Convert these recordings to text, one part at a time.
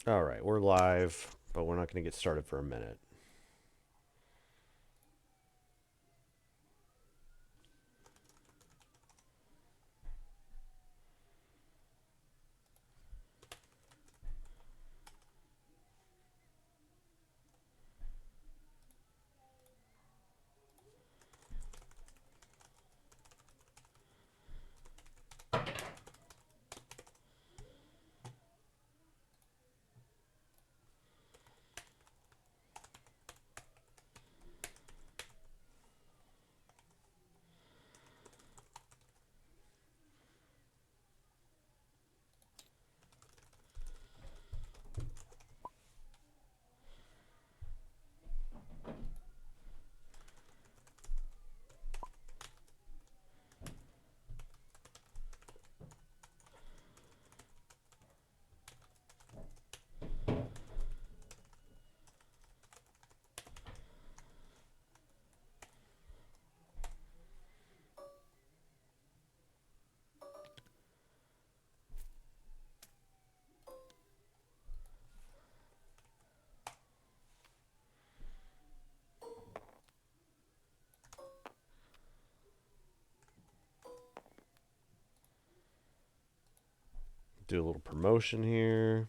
All right, we're live, but we're not going to get started for a minute. Do a little promotion here.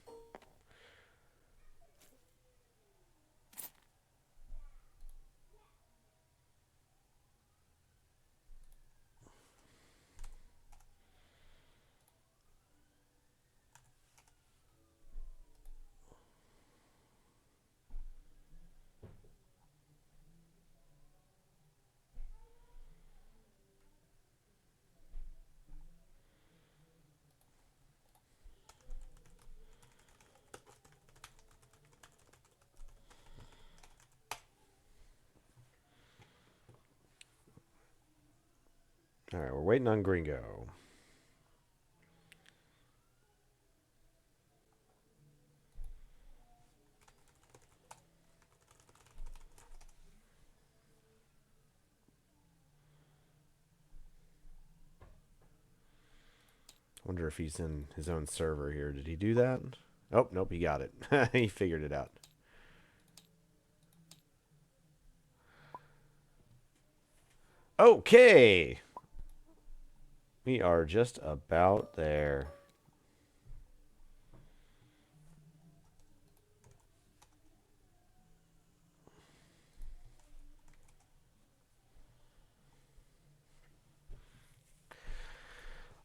All right, we're waiting on Gringo. Wonder if he's in his own server here. Did he do that? Oh, nope, he got it. He figured it out. Okay. We are just about there.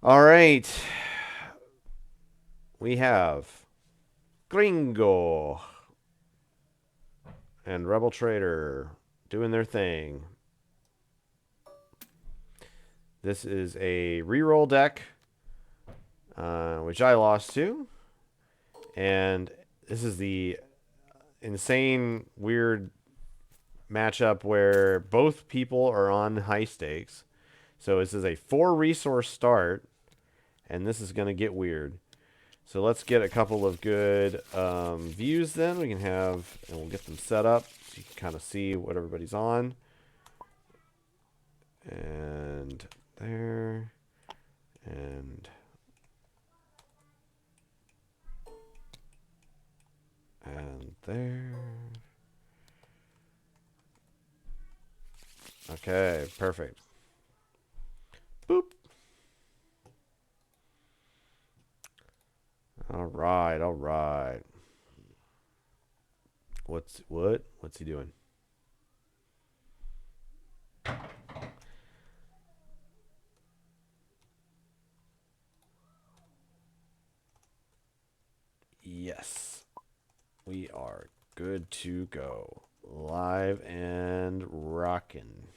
All right. We have Gringo and Rebel Traitor doing their thing. This is a reroll deck, which I lost to. And this is the insane, weird matchup where both people are on high stakes. So this is a 4-resource start, and this is going to get weird. So let's get a couple of good views then. We can have, and we'll get them set up so you can kind of see what everybody's on. And there. And there. Okay, perfect. Boop. All right, all right. What's he doing? Yes. We are good to go. Live and rocking.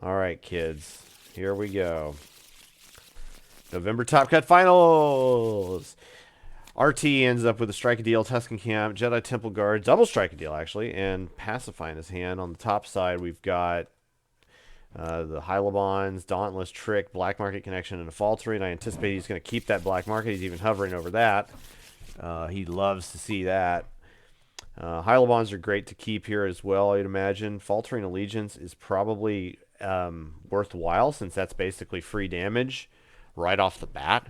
All right, kids. Here we go. November Top Cut Finals. RT ends up with a strike a deal, Tuscan Camp, Jedi Temple Guard, double strike a deal actually, and Pacify in his hand. On the top side, we've got the Hylabons, Dauntless, Trick, Black Market Connection, and a Faltering. I anticipate he's going to keep that Black Market. He's even hovering over that. He loves to see that. Hylabons are great to keep here as well, I'd imagine. Faltering Allegiance is probably worthwhile, since that's basically free damage right off the bat.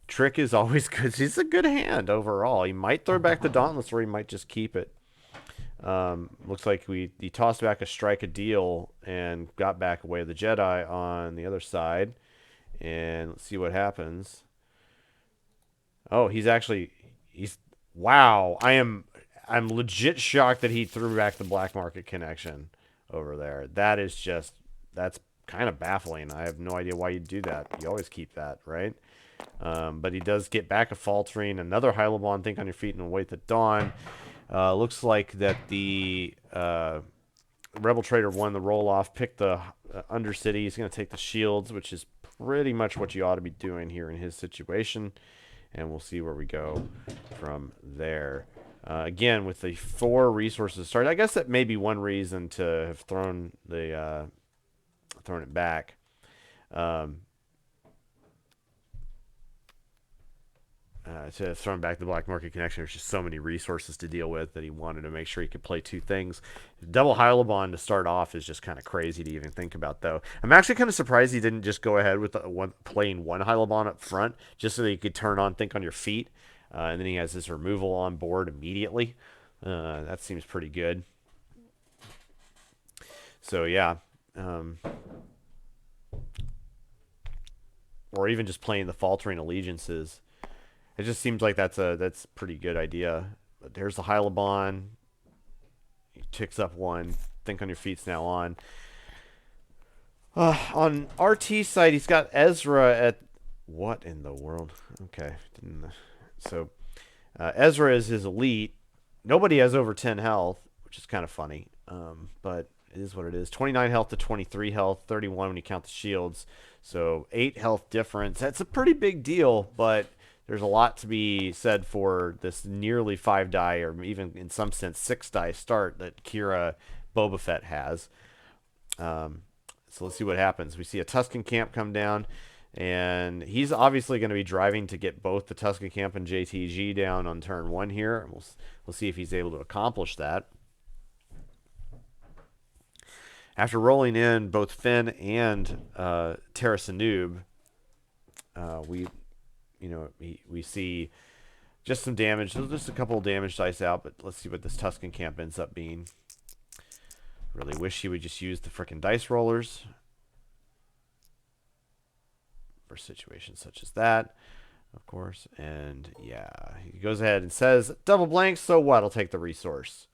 Trick is always good. He's a good hand overall. He might throw back the Dauntless, or he might just keep it. Looks like he tossed back a Strike a Deal and got back Way of the Jedi on the other side. And let's see what happens. Oh, he's wow. I'm legit shocked that he threw back the Black Market Connection over there. That's kind of baffling. I have no idea why you'd do that. You always keep that, right? But he does get back a Faltering, another Hylabon, Think on Your Feet, and Await the Dawn. Looks like that the Rebel Traitor won the roll-off, picked the Undercity. He's going to take the Shields, which is pretty much what you ought to be doing here in his situation. And we'll see where we go from there. Again, with the 4 resources started, I guess that may be one reason to have thrown it back. To have thrown back the Black Market Connection. There's just so many resources to deal with that he wanted to make sure he could play 2 things. Double Hylabon to start off is just kind of crazy to even think about, though. I'm actually kind of surprised he didn't just go ahead with playing 1 Hylabon up front, just so that he could turn on Think on Your Feet. And then he has his removal on board immediately. That seems pretty good. So, yeah. Or even just playing the Faltering Allegiances. It just seems like that's a pretty good idea. But there's the Hylabon. He ticks up 1. Think on Your Feet's now on. On RT side, he's got Ezra at... What in the world? Okay. So, Ezra is his elite. Nobody has over 10 health, which is kind of funny. But it is what it is. 29 health to 23 health. 31 when you count the shields. So, 8 health difference. That's a pretty big deal, but... There's a lot to be said for this nearly 5 die, or even in some sense 6 die start that Kira Boba Fett has. So let's see what happens. We see a Tusken Camp come down, and he's obviously going to be driving to get both the Tusken Camp and JTG down on turn 1 here. We'll see if he's able to accomplish that. After rolling in both Finn and Terra Sanub, we see just some damage. Just a couple of damage dice out, but let's see what this Tusken Camp ends up being. Really wish he would just use the frickin' dice rollers for situations such as that, of course. And yeah, he goes ahead and says, double blank, so what? I'll take the resource.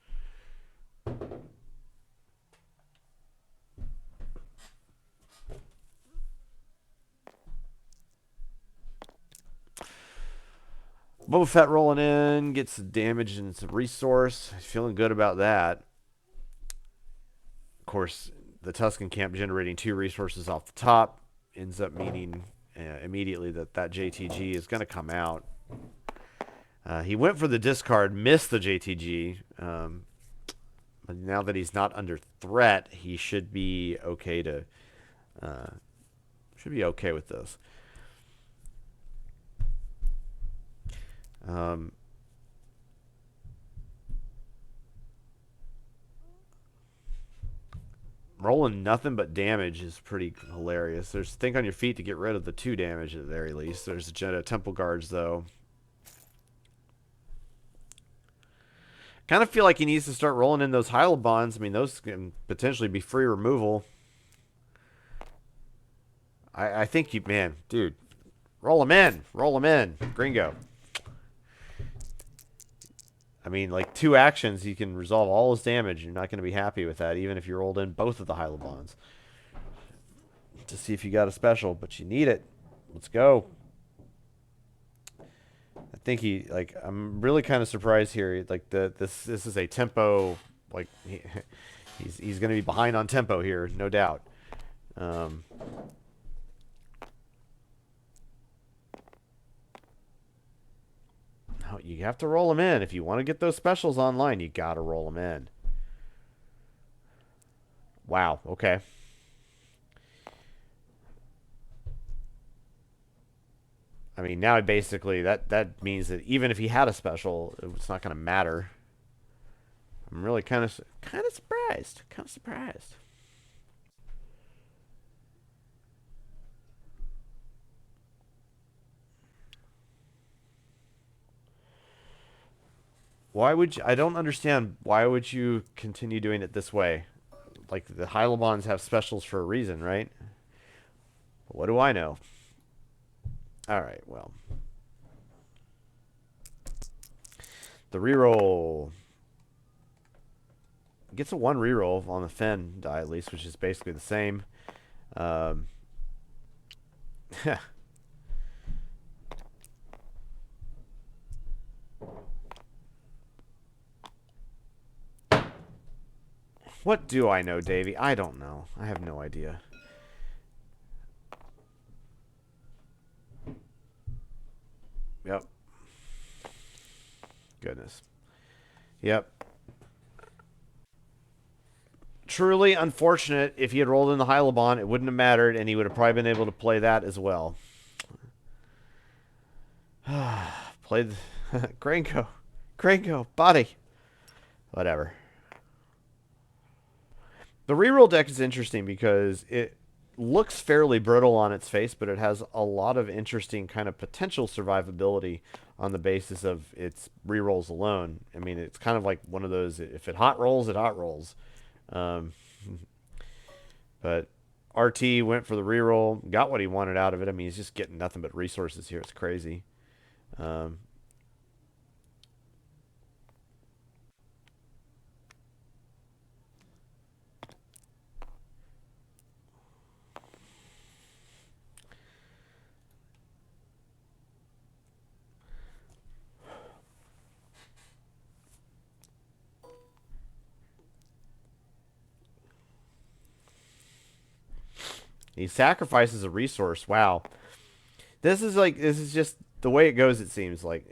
Boba Fett rolling in, gets some damage and some resource. Feeling good about that. Of course, the Tusken Camp generating 2 resources off the top ends up meaning immediately that JTG is going to come out. He went for the discard, missed the JTG. But now that he's not under threat, he should be okay to with this. Rolling nothing but damage is pretty hilarious. There's Think on Your Feet to get rid of the 2 damage at the very least. There's the Jedi Temple Guards, though. Kind of feel like he needs to start rolling in those Hylabons. I mean, those can potentially be free removal. I think you... Man, dude. Roll them in. Roll them in. Gringo. I mean, like 2 actions, you can resolve all his damage. You're not going to be happy with that, even if you rolled in both of the Hylabons. To see if you got a special, but you need it. Let's go. I think I'm really kind of surprised here. Like, this is a tempo, like, he's going to be behind on tempo here, no doubt. You have to roll them in. If you want to get those specials online, you got to roll them in. Wow, okay. I mean, now basically that means that even if he had a special, it's not going to matter. I'm really kind of surprised. Kind of surprised. Why would you, I don't understand. Why would you continue doing it this way? Like, the Hylabons have specials for a reason, right? What do I know? Alright, well. The reroll. Gets a 1 reroll on the Fen die, at least, which is basically the same. Um, what do I know, Davey? I don't know. I have no idea. Yep. Goodness. Yep. Truly unfortunate. If he had rolled in the Hylabon, it wouldn't have mattered, and he would have probably been able to play that as well. Played Gringo, body. Whatever. The reroll deck is interesting because it looks fairly brittle on its face, but it has a lot of interesting kind of potential survivability on the basis of its rerolls alone. I mean, it's kind of like one of those, if it hot rolls, it hot rolls. Um, but RT went for the reroll, got what he wanted out of it. I mean, he's just getting nothing but resources here. It's crazy. He sacrifices a resource. Wow. This is just the way it goes, it seems. Like,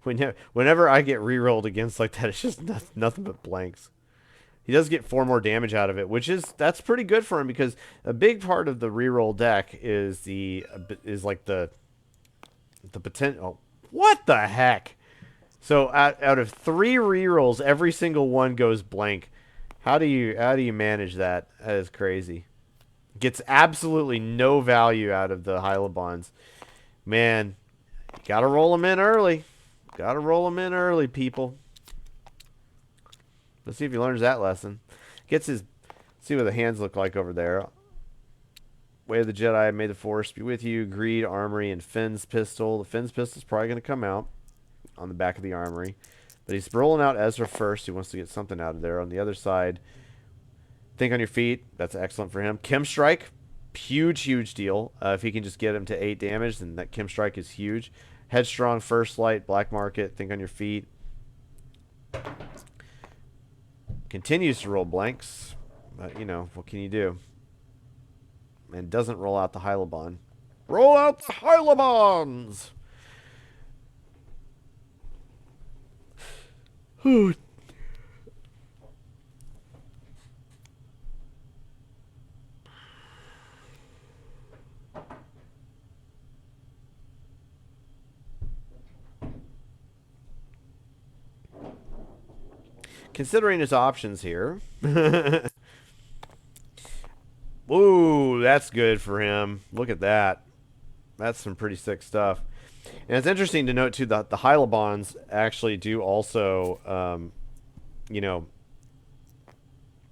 whenever I get rerolled against like that, it's just nothing but blanks. He does get 4 more damage out of it, that's pretty good for him because a big part of the reroll deck is like the potential. Oh, what the heck? So out of 3 rerolls, every single one goes blank. How do you manage that? That is crazy. Gets absolutely no value out of the Hylabons. Man, gotta roll them in early. Gotta roll them in early, people. Let's see if he learns that lesson. Gets his... See what the hands look like over there. Way of the Jedi, may the Force be with you. Greed, Armory, and Finn's Pistol. The Finn's Pistol's probably going to come out on the back of the Armory. But he's rolling out Ezra first. He wants to get something out of there. On the other side, Think on Your Feet. That's excellent for him. Chem Strike. Huge deal. If he can just get him to 8 damage, then that Chem Strike is huge. Headstrong, First Light, Black Market, Think on Your Feet. Continues to roll blanks. But, you know, what can you do? And doesn't roll out the Hylabon. Roll out the Hylabons! Considering his options here. Ooh, that's good for him. Look at that. That's some pretty sick stuff. And it's interesting to note, too, that the Hylabons actually do also, you know,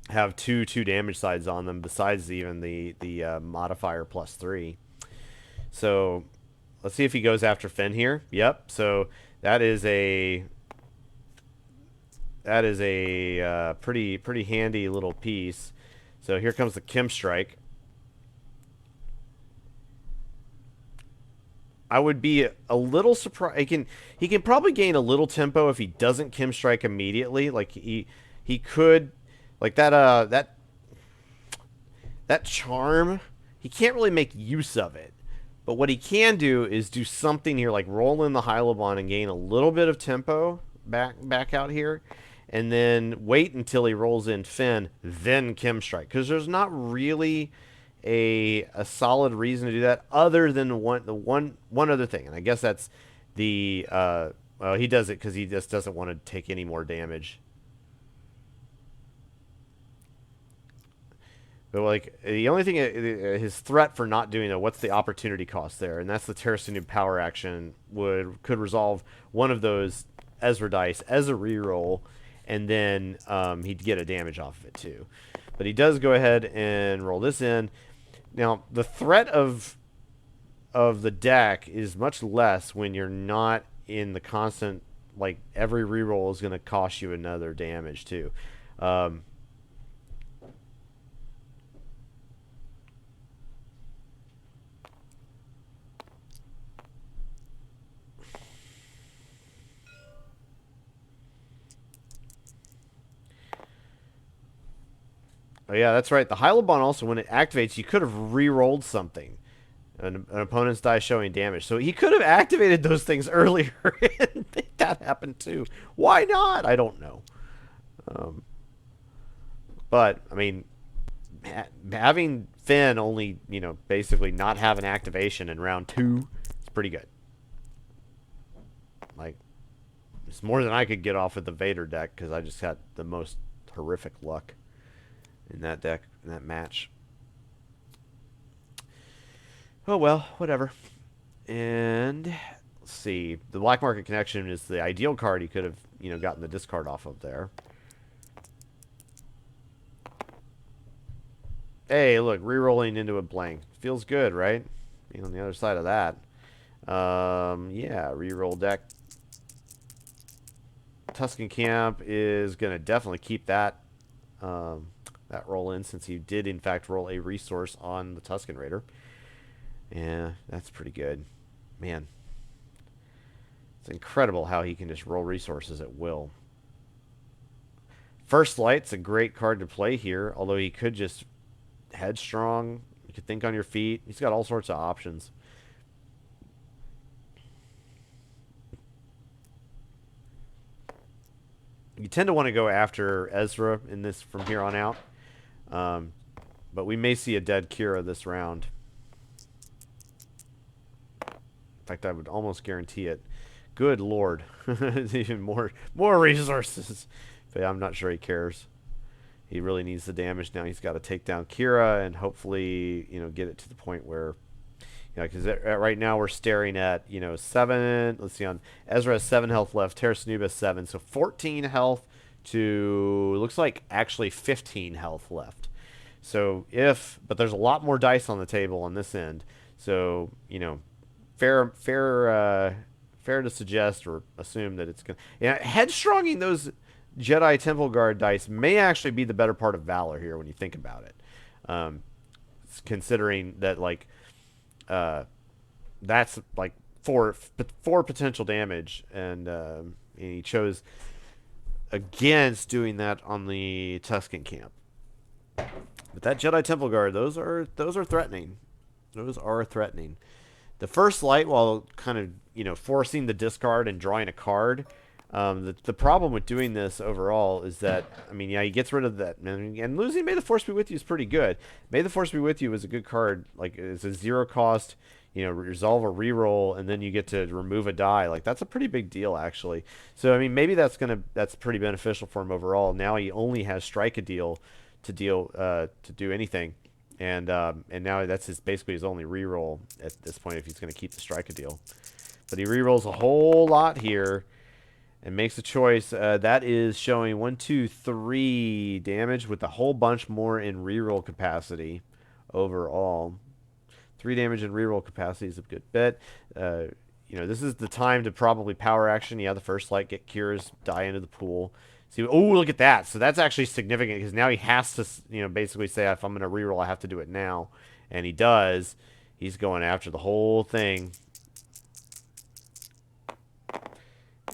have two damage sides on them besides even the modifier +3. So let's see if he goes after Finn here. Yep. So that is a pretty handy little piece. So here comes the Chem Strike. I would be a little surprised. He can probably gain a little tempo if he doesn't Chem Strike immediately. Like he could, like that charm. He can't really make use of it. But what he can do is do something here, like roll in the Hylabon and gain a little bit of tempo back out here, and then wait until he rolls in Finn, then Chem Strike. Because there's not really a solid reason to do that other than one other thing. And I guess that's the... well, he does it because he just doesn't want to take any more damage. But, like, the only thing... his threat for not doing it, what's the opportunity cost there? And that's the Terracinube power action could resolve one of those Ezra dice as a reroll, and then he'd get a damage off of it too. But he does go ahead and roll this in. Now, the threat of the deck is much less when you're not in the constant, like, every reroll is going to cost you another damage too. Um, oh yeah, that's right. The Hylabon also, when it activates, you could have re-rolled something. An opponent's die showing damage. So he could have activated those things earlier and make that happen too. Why not? I don't know. Um, but, I mean, having Finn only, basically not have an activation in round 2 is pretty good. Like, it's more than I could get off of the Vader deck because I just had the most horrific luck in that deck, in that match. Oh well, whatever. And let's see. The Black Market Connection is the ideal card he could have, gotten the discard off of there. Hey, look, re-rolling into a blank. Feels good, right? Being on the other side of that. Yeah, re-roll deck. Tusken Camp is going to definitely keep that that roll in, since he did, in fact, roll a resource on the Tusken Raider. Yeah, that's pretty good. Man, it's incredible how he can just roll resources at will. First Light's a great card to play here, although he could just headstrong. You could think on your feet. He's got all sorts of options. You tend to want to go after Ezra in this from here on out. But we may see a dead Kira this round. In fact, I would almost guarantee it. Good lord. Even more resources. But I'm not sure he cares. He really needs the damage now. He's got to take down Kira and hopefully, get it to the point where, because right now we're staring at, 7. Let's see, on Ezra has 7 health left. Terra Snuba has 7. So 14 health to, looks like actually 15 health left. So but there's a lot more dice on the table on this end. So, fair to suggest or assume that it's going to, headstronging those Jedi Temple Guard dice may actually be the better part of Valor here when you think about it. Considering that, like, that's like four potential damage, and he chose against doing that on the Tusken Camp. But that Jedi Temple Guard, those are threatening. Those are threatening. The First Light, while kind of forcing the discard and drawing a card, the problem with doing this overall is that, he gets rid of that. And losing May the Force Be With You is pretty good. May the Force Be With You is a good card. Like, it's a 0 cost, resolve a reroll, and then you get to remove a die. Like, that's a pretty big deal, actually. So, maybe that's pretty beneficial for him overall. Now he only has Strike a Deal to do anything. And now that's basically his only reroll at this point if he's going to keep the Strike a Deal. But he rerolls a whole lot here. And makes a choice. That is showing 1, 2, 3 damage with a whole bunch more in reroll capacity overall. 3 damage in reroll capacity is a good bit. This is the time to probably power action. Yeah, the First Light, get Kira's die into the pool. See, oh, look at that. So that's actually significant because now he has to, basically say, if I'm going to reroll, I have to do it now. And he does. He's going after the whole thing.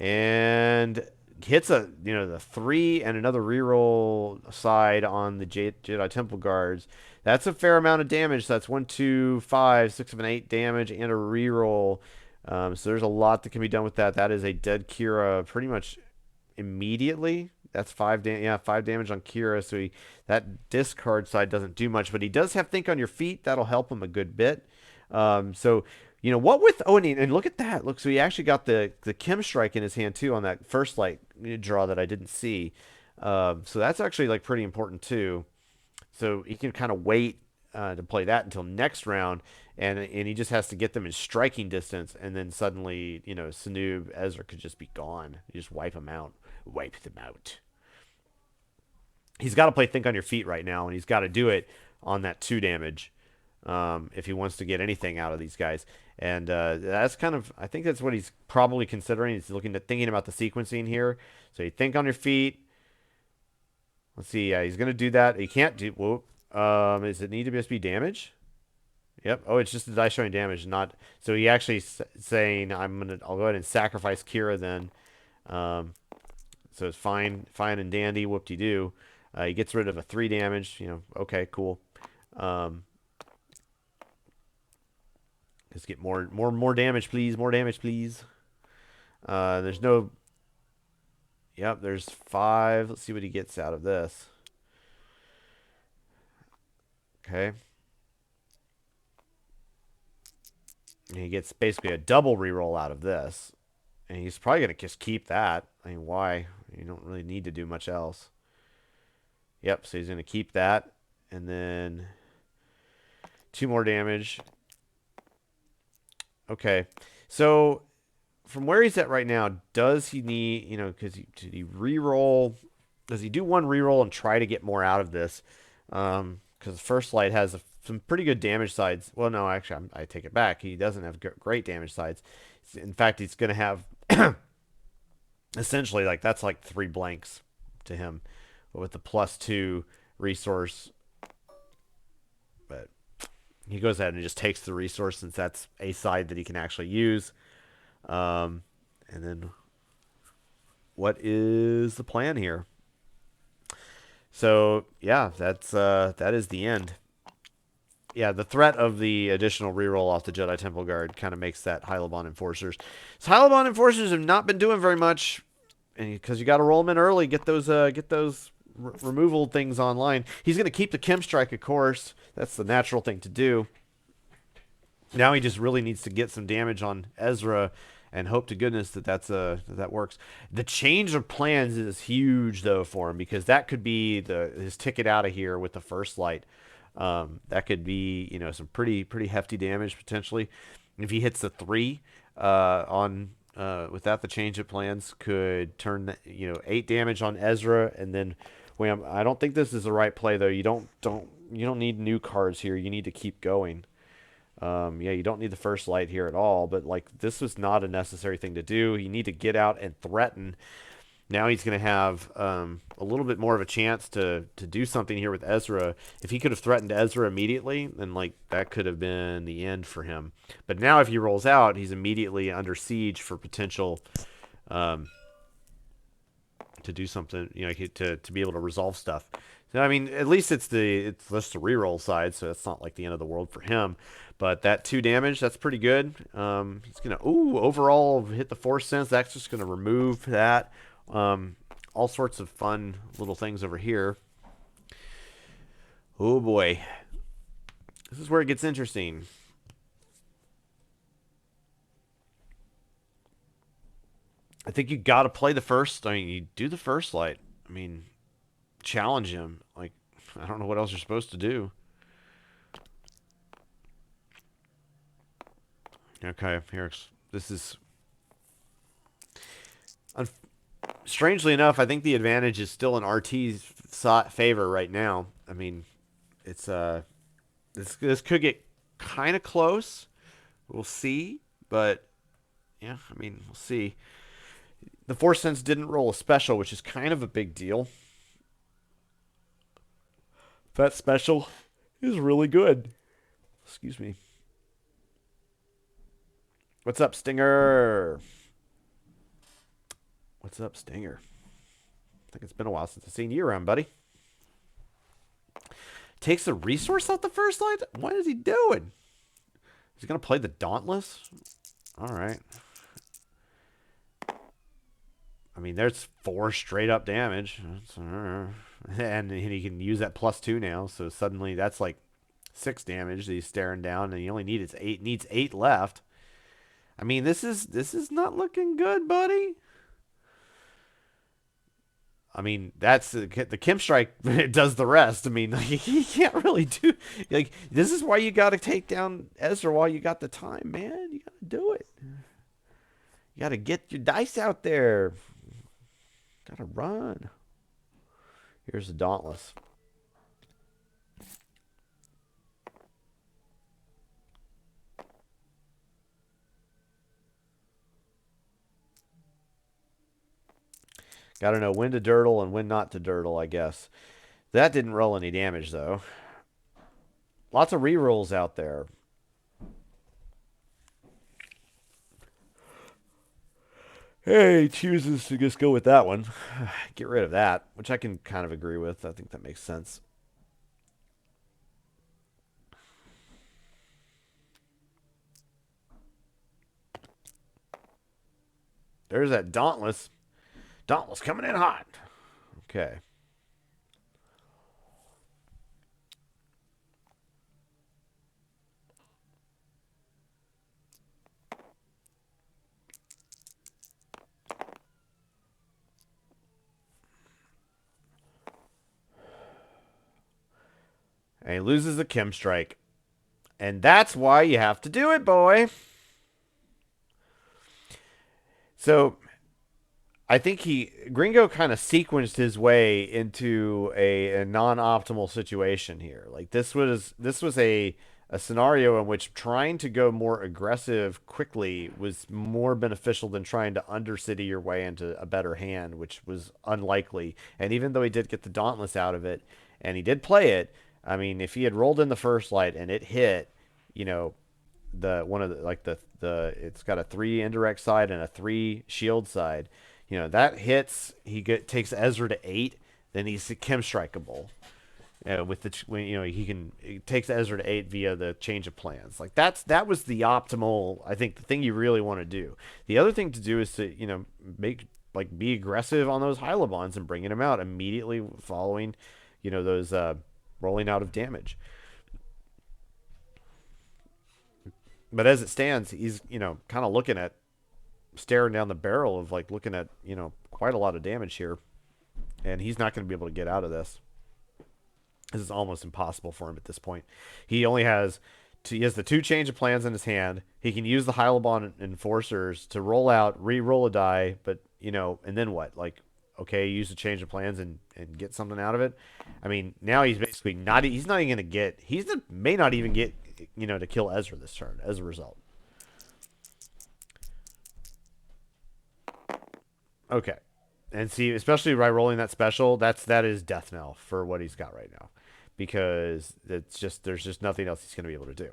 And hits the 3 and another reroll side on the Jedi Temple Guards. That's a fair amount of damage. So that's 1, 2, 5, 6, 7, 8 damage and a reroll. So there's a lot that can be done with that. That is a dead Kira pretty much immediately. That's 5 damage on Kira. So that discard side doesn't do much, but he does have Think on Your Feet. That'll help him a good bit. What with and look at that. Look, so he actually got the Chem Strike in his hand too on that First Light draw that I didn't see. So that's actually like pretty important too. So he can kind of wait to play that until next round and he just has to get them in striking distance, and then suddenly, Sanub, Ezra could just be gone. You just wipe them out. Wipe them out. He's got to play Think on Your Feet right now, and he's got to do it on that 2 damage if he wants to get anything out of these guys. And that's kind of, I think that's what he's probably considering. He's thinking about the sequencing here. So you think on your feet. Let's see. Yeah, he's going to do that. He can't do. Whoop. Does it need to just be damage? Yep. Oh, it's just the die showing damage, not. So he actually saying, I'll go ahead and sacrifice Kira then. So it's fine and dandy. Whoop-de-doo. He gets rid of a 3 damage. Okay, cool. Let's get more damage, please. More damage, please. There's no. Yep, there's 5. Let's see what he gets out of this. Okay. And he gets basically a double reroll out of this. And he's probably going to just keep that. I mean, why? You don't really need to do much else. Yep, so he's going to keep that. And then 2 more damage. Okay. So from where he's at right now, does he need, did he reroll? Does he do 1 reroll and try to get more out of this? Because First Light has some pretty good damage sides. Well, no, actually, I take it back. He doesn't have great damage sides. In fact, he's going to have essentially that's like 3 blanks to him with the +2 resource. But he goes ahead and just takes the resource since that's a side that he can actually use. And then what is the plan here? So yeah, that is the end. Yeah, the threat of the additional reroll off the Jedi Temple Guard kind of makes that Hyloban Enforcers. So Hyloban Enforcers have not been doing very much, and because you got to roll them in early, get those removal things online. He's going to keep the Chem Strike, of course. That's the natural thing to do. Now he just really needs to get some damage on Ezra and hope to goodness that works. The change of plans is huge, though, for him, because that could be his ticket out of here with the First Light. That could be, some pretty hefty damage, potentially. If he hits the 3 without the change of plans, could turn, 8 damage on Ezra, and then wham. I don't think this is the right play, though. You don't need new cards here. You need to keep going. Yeah, you don't need the First Light here at all, but this was not a necessary thing to do. You need to get out and threaten. Now he's going to have a little bit more of a chance to do something here with Ezra. If he could have threatened Ezra immediately, then that could have been the end for him. But now if he rolls out, he's immediately under siege for potential to do something, to be able to resolve stuff. So, I mean, at least it's just the reroll side, so it's not like the end of the world for him. But that 2 damage, that's pretty good. He's going to, overall hit the Force Sense. That's just going to remove that. All sorts of fun little things over here. Oh boy. This is where it gets interesting. I think you got to play the first. I mean, you do the First Light. I mean, challenge him. I don't know what else you're supposed to do. Okay, this is. Strangely enough, I think the advantage is still in RT's favor right now. I mean, it's this could get kind of close. We'll see, but yeah, I mean, we'll see. The Force Sense didn't roll a special, which is kind of a big deal. That special is really good. Excuse me. What's up, Stinger? What's up, Stinger? I think it's been a while since I've seen you around, buddy. Takes the resource out the First Light? What is he doing? He's going to play the Dauntless? All right. I mean, there's 4 straight up damage. And he can use that +2 now. So suddenly that's 6 damage that he's staring down. And he only needs 8 left. I mean, this is not looking good, buddy. I mean, that's the Kim strike does the rest. I mean, he can't really do like this is why you got to take down Ezra while you got the time, man. You got to do it. You got to get your dice out there. Got to run. Here's the Dauntless. Got to know when to dirtle and when not to dirtle, I guess. That didn't roll any damage, though. Lots of rerolls out there. Hey, he chooses to just go with that one. Get rid of that, which I can kind of agree with. I think that makes sense. There's that Dauntless. Dauntless coming in hot. Okay. And he loses the Kim strike. And that's why you have to do it, boy. So I think Gringo kind of sequenced his way into a non-optimal situation here. Like this was a scenario in which trying to go more aggressive quickly was more beneficial than trying to undercity your way into a better hand, which was unlikely. And even though he did get the Dauntless out of it, and he did play it, I mean, if he had rolled in the first light and it hit, you know, the one of the like the it's got a 3 indirect side and a 3 shield side. You know that hits. Takes Ezra to 8. Then he's Kim strikeable. With the when he takes Ezra to 8 via the change of plans. Like that was the optimal. I think the thing you really want to do. The other thing to do is to be aggressive on those Hylabons and bringing them out immediately following, those rolling out of damage. But as it stands, he's kind of staring down the barrel of looking at quite a lot of damage here, and he's not going to be able to get out of this. This is almost impossible for him at this point. He has the 2 change of plans in his hand. He can use the Hylabon Enforcers to roll out, re-roll a die, but and then what? Okay, use the change of plans and get something out of it. I mean, now he's basically not. He's not even going to get. May not even get to kill Ezra this turn as a result. Okay. And see, especially by rolling that special, that is death knell for what he's got right now. Because there's just nothing else he's going to be able to do.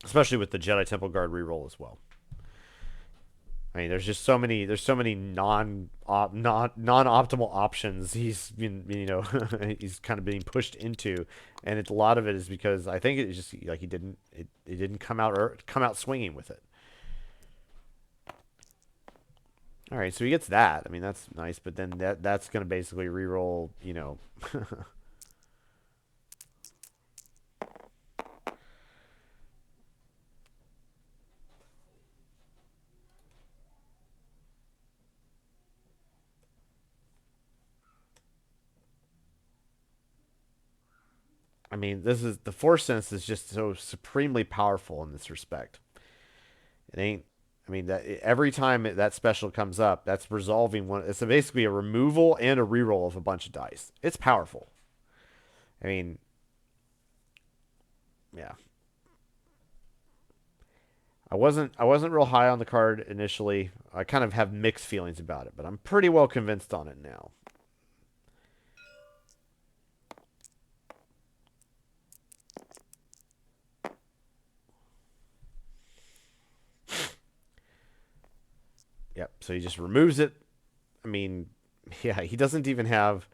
Especially with the Jedi Temple Guard reroll as well. I mean, there's so many non optimal options he's he's kind of being pushed into, and a lot of it is because I think it's just he didn't come out swinging with it. All right, so he gets that. I mean, that's nice, but then that's going to basically reroll, I mean, the Force sense is just so supremely powerful in this respect. It ain't. I mean, that every time that special comes up, that's resolving one. It's basically a removal and a reroll of a bunch of dice. It's powerful. I mean, yeah. I wasn't real high on the card initially. I kind of have mixed feelings about it, but I'm pretty well convinced on it now. Yep. So he just removes it. I mean, yeah, he doesn't even have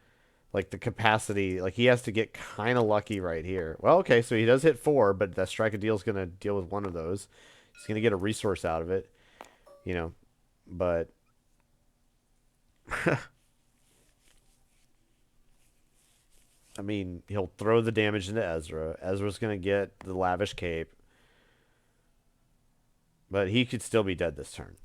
the capacity. Like he has to get kind of lucky right here. Well, okay, so he does hit 4, but that strike a deal is going to deal with one of those. He's going to get a resource out of it, but I mean, he'll throw the damage into Ezra. Ezra's going to get the lavish cape, but he could still be dead this turn.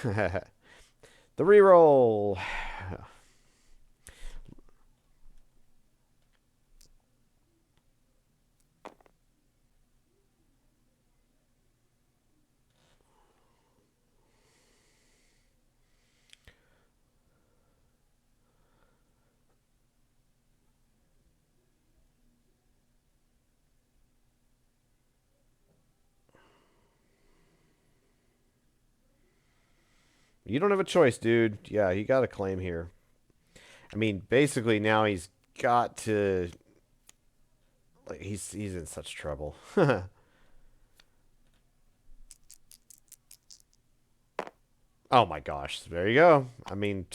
The reroll. You don't have a choice, dude. Yeah, you got a claim here. I mean, basically now he's got to. Like, he's in such trouble. Oh my gosh. There you go. I mean,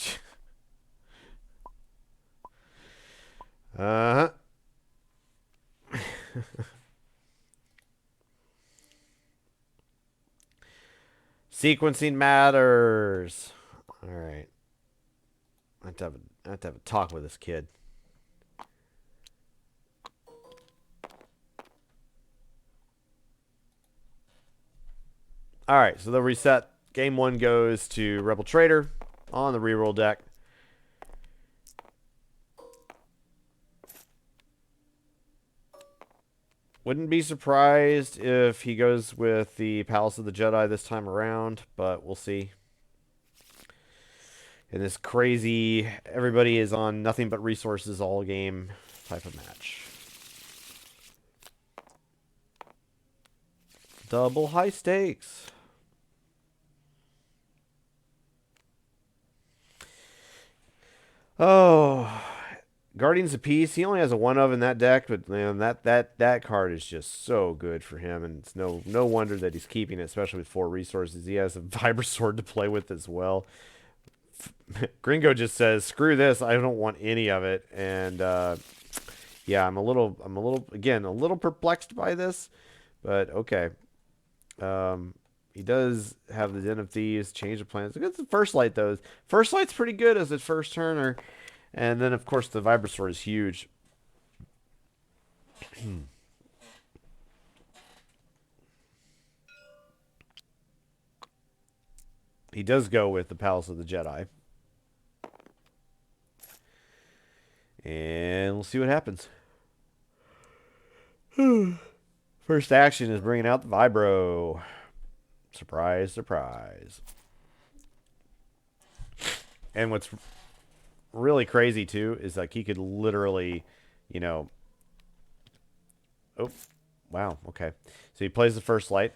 uh-huh. Sequencing matters. All right. I have to have a talk with this kid. All right, so the reset. Game one goes to Rebel Traitor on the reroll deck. Wouldn't be surprised if he goes with the Palace of the Jedi this time around, but we'll see. In this crazy, everybody is on nothing but resources all game type of match. Double high stakes. Oh, Guardians of Peace. He only has a one of in that deck, but man, that card is just so good for him, and it's no wonder that he's keeping it, especially with 4 resources. He has a Vibrasword to play with as well. Gringo just says, "Screw this! I don't want any of it." And yeah, I'm a little again a little perplexed by this, but okay. He does have the Den of Thieves, Change of Plans. It's the First Light, though. First Light's pretty good as a first turner. And then, of course, the Vibrasword is huge. He does go with the Palace of the Jedi. And we'll see what happens. First action is bringing out the Vibro. Surprise, surprise. And what's really crazy, too, is like he could literally, you know... Oh, wow, okay. So he plays the First Light.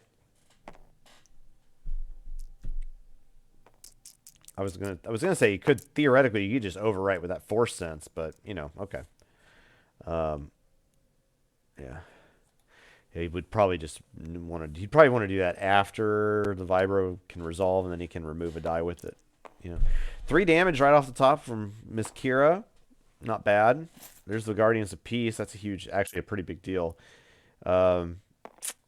I was gonna say you could theoretically you could just overwrite with that Force Sense, but you know, okay. Um, yeah. Yeah, he would probably just want to. He'd probably want to do that after the Vibro can resolve, and then he can remove a die with it. You know, 3 damage right off the top from Miss Kira. Not bad. There's the Guardians of Peace. That's a huge, actually a pretty big deal. Um,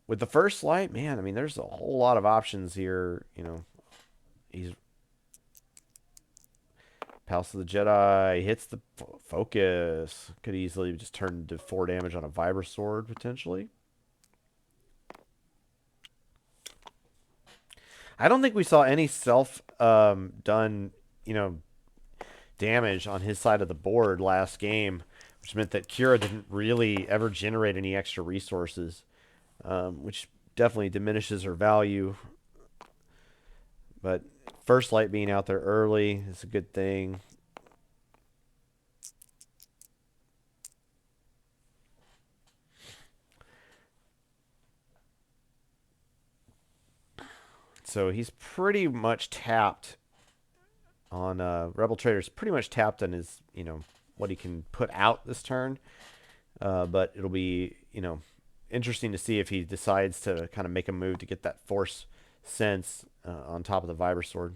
with the First Light, man, I mean, there's a whole lot of options here. You know, he's Palace of the Jedi hits the focus. Could easily just turn to 4 damage on a Vibrasword, potentially. I don't think we saw any self-done, you know, damage on his side of the board last game, which meant that Kira didn't really ever generate any extra resources, which definitely diminishes her value. But First Light being out there early is a good thing. So he's pretty much tapped on Rebel Trader's pretty much tapped on his, you know, what he can put out this turn. But it'll be, you know, interesting to see if he decides to kind of make a move to get that Force Sense on top of the Vibrasword.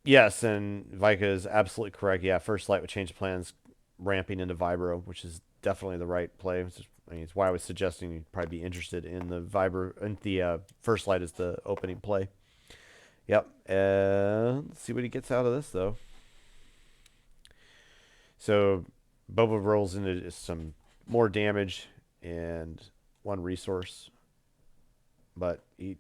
Yes, and Vika is absolutely correct. Yeah, First Light would change plans, ramping into Vibro, which is definitely the right play. I mean, it's why I was suggesting you'd probably be interested in the Vibro and the First Light as the opening play. Yep. Let's see what he gets out of this though. So Boba rolls into some more damage and 1 resource. but he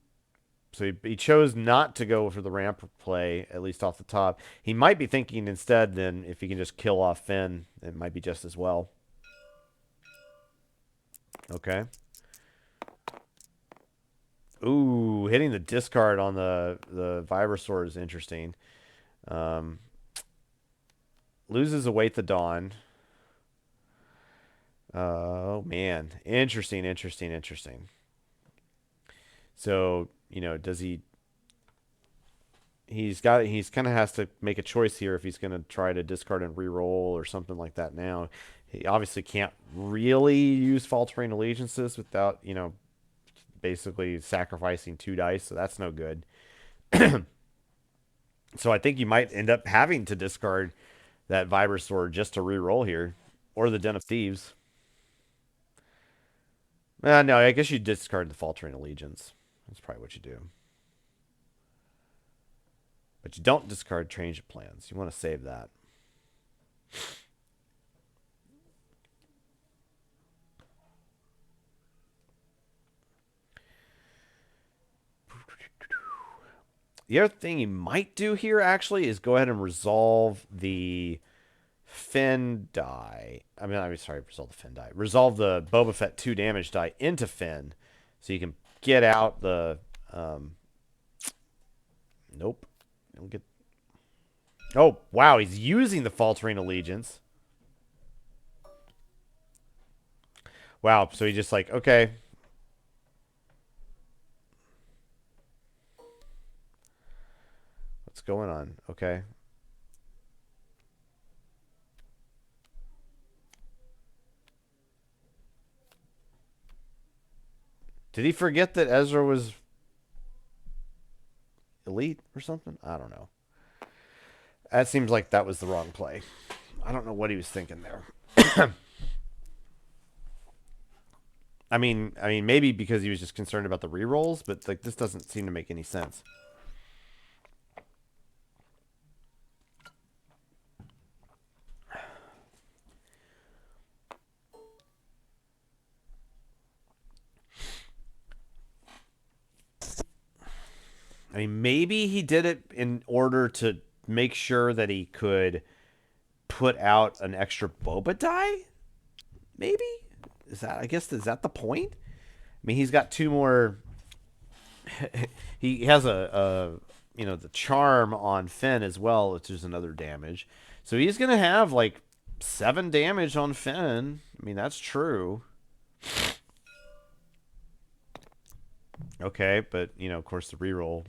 chose not to go for the ramp play, at least off the top. He might be thinking instead then if he can just kill off Finn, it might be just as well. Okay. Ooh, hitting the discard on the Vibrosword is interesting. Loses Await the Dawn. Oh, man. Interesting. So, does he... He's kind of has to make a choice here if he's going to try to discard and re-roll or something like that now. He obviously can't really use Faltering Allegiances without, basically sacrificing 2 dice, so that's no good. So I think you might end up having to discard that Vibrosword just to re-roll here. Or the Den of Thieves. No, I guess you discard the Faltering Allegiance. That's probably what you do. But you don't discard Change of Plans. You want to save that. The other thing you might do here, actually, is go ahead and resolve the Finn die. Resolve the Finn die. Resolve the Boba Fett 2 damage die into Finn. So you can get out the... Nope. Don't get... Oh, wow, he's using the Faltering Allegiance. Wow, so he's just like, okay... What's going on? Okay. Did he forget that Ezra was elite or something? I don't know. That seems like that was the wrong play. I don't know what he was thinking there. I mean, maybe because he was just concerned about the rerolls, but like this doesn't seem to make any sense. I mean, maybe he did it in order to make sure that he could put out an extra Boba die? Maybe? Is that the point? I mean, he's got 2 more... he has the charm on Finn as well, which is another damage. So he's going to have, like, 7 damage on Finn. I mean, that's true. Okay, but, of course, the reroll...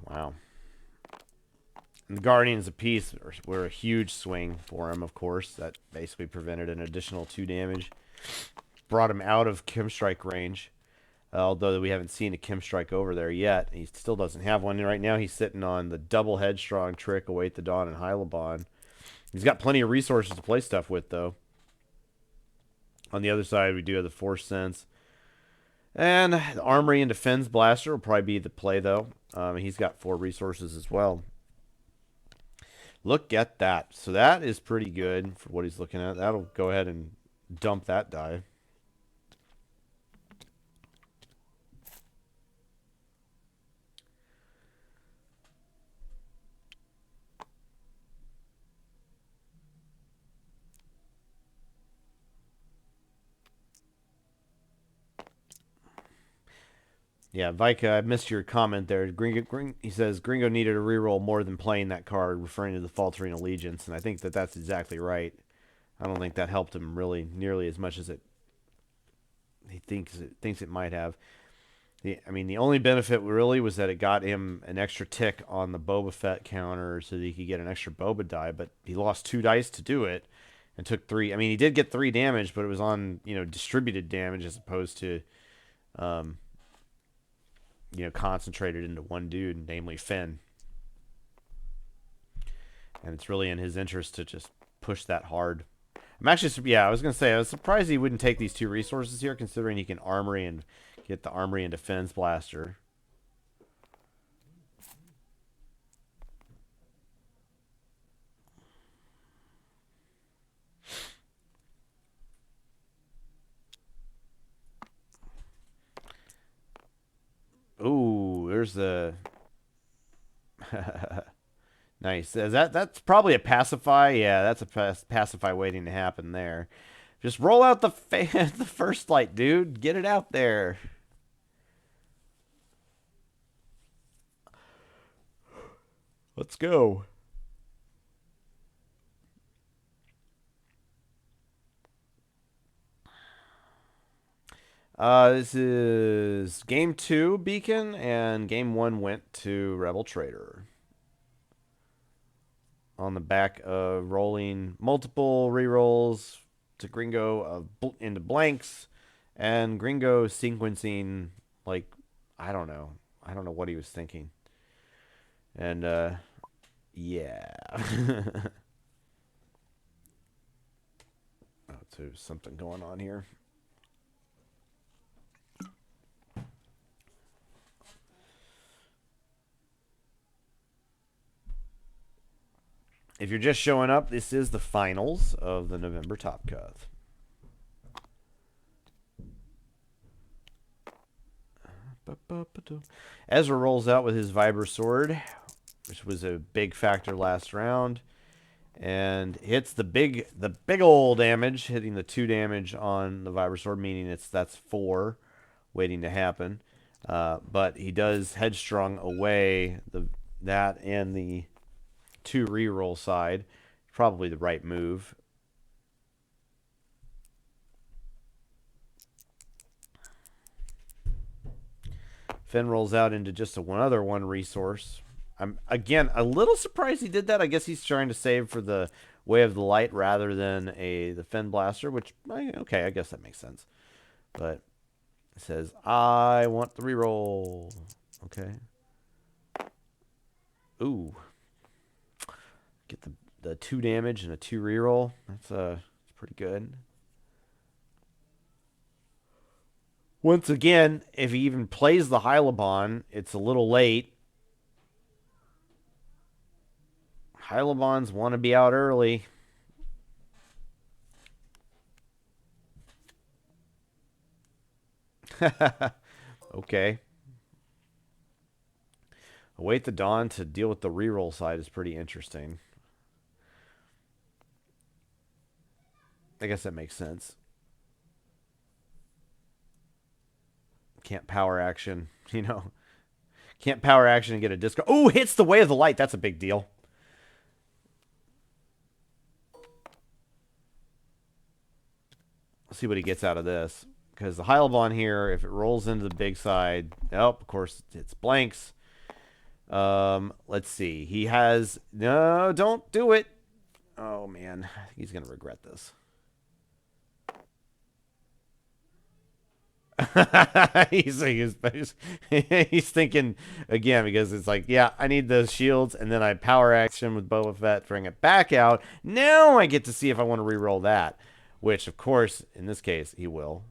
Wow. And the Guardians of Peace were a huge swing for him, of course. That basically prevented an additional 2 damage. Brought him out of Kimstrike range. Although we haven't seen a Kimstrike over there yet. He still doesn't have one. Right now he's sitting on the double Headstrong, Trick, Await the Dawn, and Hylabon. He's got plenty of resources to play stuff with, though. On the other side, we do have the Force Sense. And the Armory and Defense Blaster will probably be the play, though. He's got 4 resources as well. Look at that. So that is pretty good for what he's looking at. That'll go ahead and dump that die. Yeah, Vika, I missed your comment there. He says Gringo needed a reroll more than playing that card, referring to the Faltering Allegiance, and I think that's exactly right. I don't think that helped him really nearly as much as he thinks it might have. The only benefit really was that it got him an extra tick on the Boba Fett counter so that he could get an extra Boba die, but he lost 2 dice to do it and took 3. I mean, he did get 3 damage, but it was on, distributed damage as opposed to concentrated into one dude, namely Finn. And it's really in his interest to just push that hard. I'm actually, yeah, I was going to say, I was surprised he wouldn't take these 2 resources here, considering he can Armory and get the Armory and Defense Blaster. Ooh, there's the... Nice. That's probably a pacify. Yeah, that's a pacify waiting to happen there. Just roll out the the first light, dude. Get it out there. Let's go. This is game 2 Beacon, and game 1 went to Rebel Traitor. On the back of rolling multiple rerolls to Gringo into blanks, and Gringo sequencing, like, I don't know. I don't know what he was thinking. And, yeah. Oh, so there's something going on here. If you're just showing up, this is the finals of the November Top Cut. Ezra rolls out with his Vibra Sword, which was a big factor last round, and hits the big old damage, hitting the 2 damage on the Vibra Sword, meaning that's 4 waiting to happen. But he does Headstrong away that and the 2 reroll side. Probably the right move. Finn rolls out into just another 1 resource. I'm, again, a little surprised he did that. I guess he's trying to save for the Way of the Light rather than the Finn Blaster, which, okay, I guess that makes sense. But it says, I want the reroll. Okay. Ooh. Get the 2 damage and a 2 reroll. That's pretty good. Once again, if he even plays the Hylabon, it's a little late. Hylabons want to be out early. Okay. Await the dawn to deal with the reroll side is pretty interesting. I guess that makes sense. Can't power action, you know. Can't power action and get a discard. Oh, hits the Way of the Light. That's a big deal. Let's see what he gets out of this. Because the Hylabon here, if it rolls into the big side, oh, of course, it's blanks. Let's see. He has... No, don't do it. Oh, man. I think he's going to regret this. he's thinking again, because it's like, yeah, I need those shields, and then I power action with Boba Fett, bring it back out. Now I get to see if I want to re-roll that, which, of course, in this case, he will.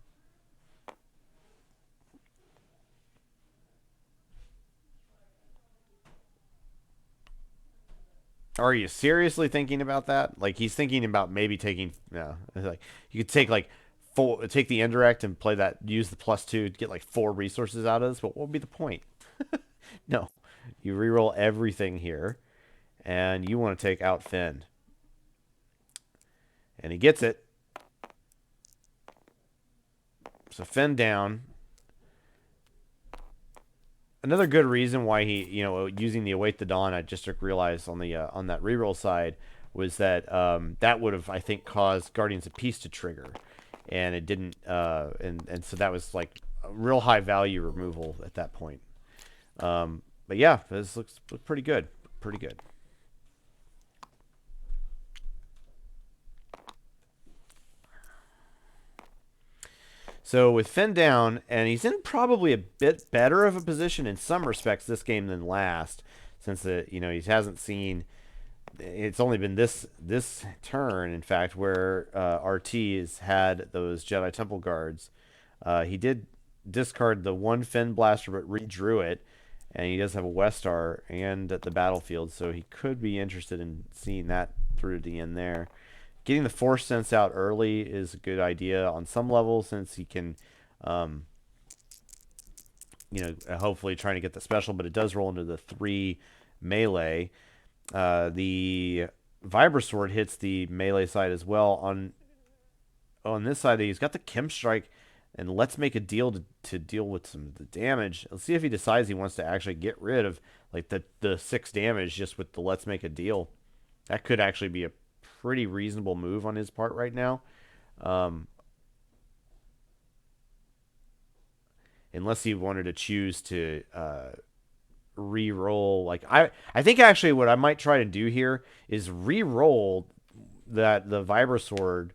Are you seriously thinking about that? Like, he's thinking about maybe taking, no, like, you could take, like, take the indirect and play that, use the +2 to get like 4 resources out of this, but what would be the point? No. You reroll everything here, and you want to take out Finn. And he gets it. So Finn down. Another good reason why he, using the Await the Dawn, I just realized on the on that reroll side, was that that would have, I think, caused Guardians of Peace to trigger. And it didn't, and so that was like a real high value removal at that point. But yeah, this looks pretty good. Pretty good. So with Finn down, and he's in probably a bit better of a position in some respects this game than last, since he hasn't seen it's only been this turn, in fact, where RT has had those Jedi Temple Guards. He did discard the one Fin Blaster, but redrew it, and he does have a Westar and at the battlefield, so he could be interested in seeing that through to the end there. Getting the Force Sense out early is a good idea on some level, since he can, um, hopefully trying to get the special, but it does roll into the 3 melee. The Vibrasword hits the melee side as well. On this side, he's got the Chem Strike, and let's make a deal to deal with some of the damage. Let's see if he decides he wants to actually get rid of like the 6 damage just with the let's make a deal. That could actually be a pretty reasonable move on his part right now. Um, Unless he wanted to choose to re-roll. Like I think actually what I might try to do here is re-roll the Vibrasword.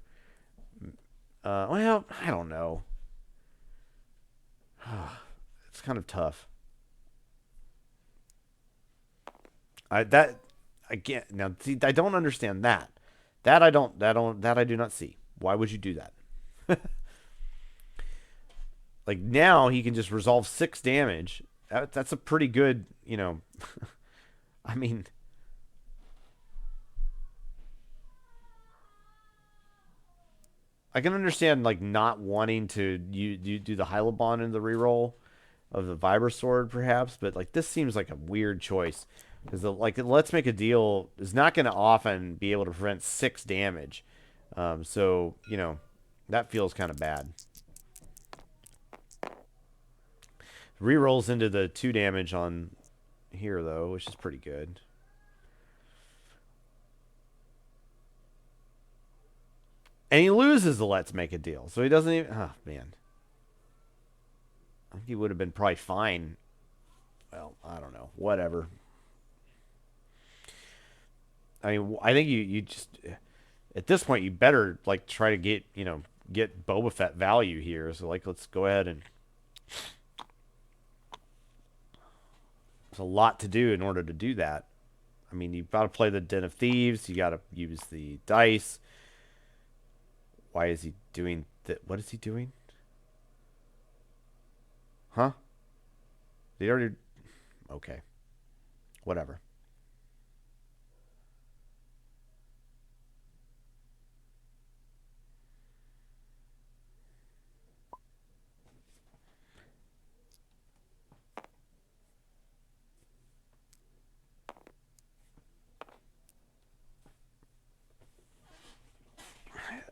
Well, I don't know. It's kind of tough. I can't now. See, I don't understand that. That I do not see. Why would you do that? Like now he can just resolve 6 damage. That's a pretty good, I mean, I can understand like not wanting to you do the Hylabon in the reroll of the Vibrasword perhaps, but like this seems like a weird choice because like let's make a deal is not going to often be able to prevent 6 damage, so that feels kind of bad. Rerolls into the 2 damage on here though, which is pretty good. And he loses the let's make a deal. So he doesn't even... Oh, man. I think he would have been probably fine. Well, I don't know. Whatever. I mean, I think you just... At this point, you better, like, try to get Boba Fett value here. So, like, let's go ahead and... There's a lot to do in order to do that. I mean, you've got to play the Den of Thieves. You got to use the dice. Why is he doing that? What is he doing? Huh? Did he already... Okay. Whatever.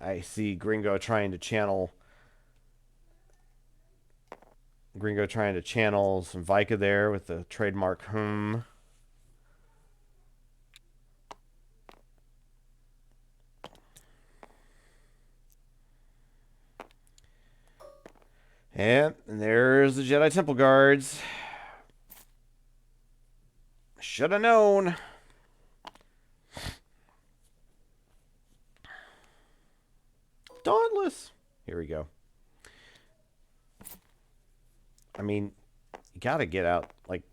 I see Gringo trying to channel some Vika there with the trademark And there's the Jedi Temple Guards. Should have known. Dauntless. Here we go. I mean, you gotta get out. Like,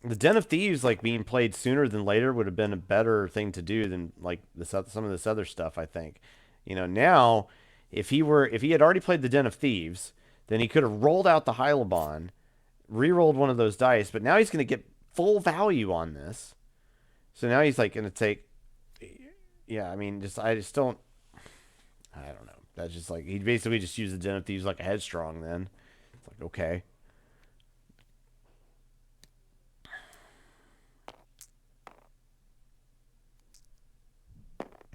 the Den of Thieves, like, being played sooner than later would have been a better thing to do than, like, some of this other stuff, I think. Now, if he had already played the Den of Thieves, then he could have rolled out the Hylabon, re-rolled one of those dice, but now he's going to get full value on this. So now he's, like, going to take... Yeah, I mean, I just don't... I don't know. That's just, like, he basically just used the Den of Thieves like a headstrong then. It's like, okay.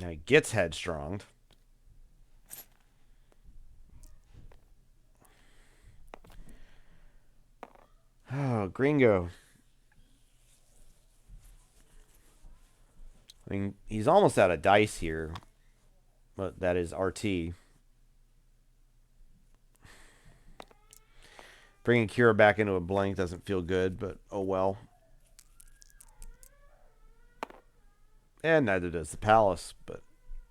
Now he gets headstronged. Oh, Gringo. I mean, he's almost out of dice here. But that is RT. Bringing Kira back into a blank doesn't feel good, but oh well. And neither does the palace, but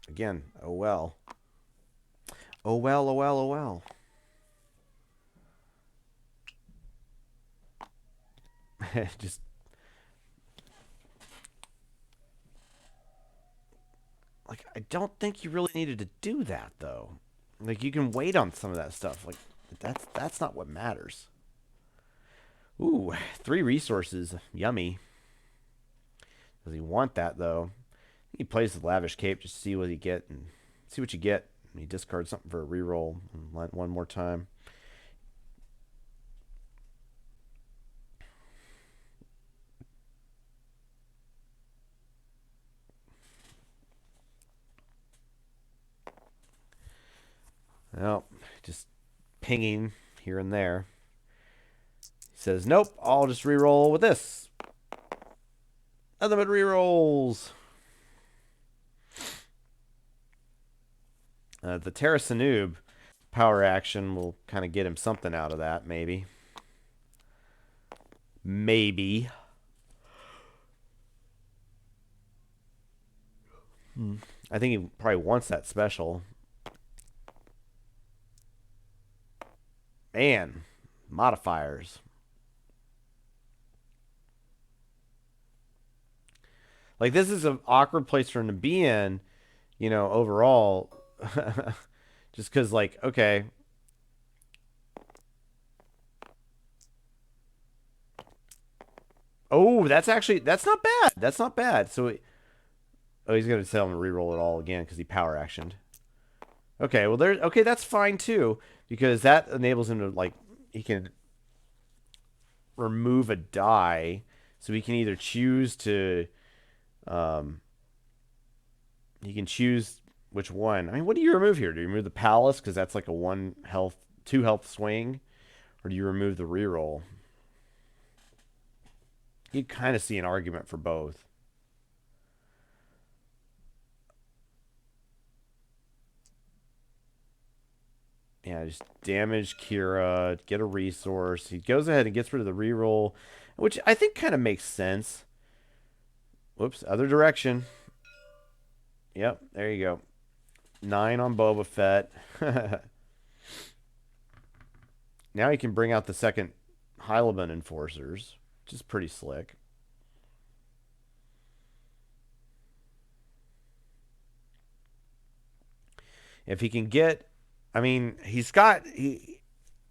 again, oh well. Oh well, oh well, oh well. Just... Like, I don't think you really needed to do that, though. Like, you can wait on some of that stuff. Like, that's not what matters. Ooh, 3 resources. Yummy. Does he want that, though? He plays the Lavish Cape just to see what he get and see what you get. He discards something for a reroll one more time. Well, just pinging here and there. He says, nope, I'll just reroll with this. Nothing but rerolls. The Terra Sanub power action will kind of get him something out of that, maybe. Maybe. I think he probably wants that special. Man, modifiers. Like, this is an awkward place for him to be in, you know, overall. Just because, like, okay. Oh, that's not bad. That's not bad. So, oh, he's going to tell him to reroll it all again because he power actioned. Okay, well, okay, that's fine too, because that enables him to, like, he can remove a die, so he can either choose to, he can choose which one. I mean, what do you remove here? Do you remove the Palace, because that's like a 1 health, 2 health swing, or do you remove the reroll? You kind of see an argument for both. Yeah, just damage Kira, get a resource. He goes ahead and gets rid of the reroll, which I think kind of makes sense. Whoops, other direction. Yep, there you go. 9 on Boba Fett. Now he can bring out the second Hyliban enforcers, which is pretty slick. If he can get, I mean, he's got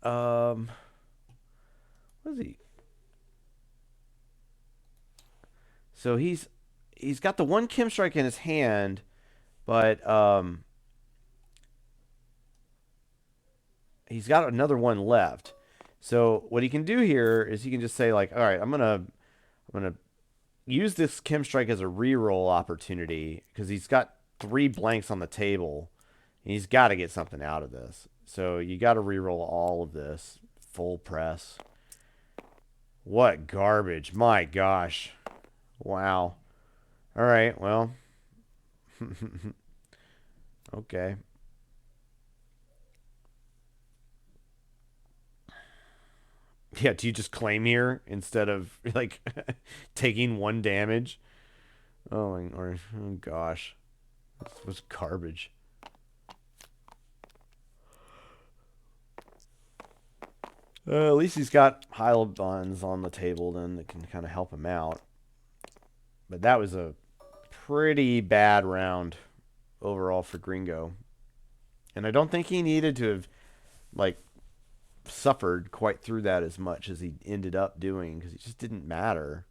what is he? So he's got the 1 Kim strike in his hand, but he's got another one left. So what he can do here is he can just say, like, all right, I'm gonna use this Kim strike as a reroll opportunity because he's got 3 blanks on the table. And he's got to get something out of this. So you got to reroll all of this. Full press. What garbage. My gosh. Wow. All right, well. Okay. Yeah, do you just claim here instead of, like, taking 1 damage? Oh, oh gosh. This was garbage. At least he's got Hylabons on the table then that can kind of help him out. But that was a pretty bad round overall for Gringo. And I don't think he needed to have, like, suffered quite through that as much as he ended up doing, because it just didn't matter.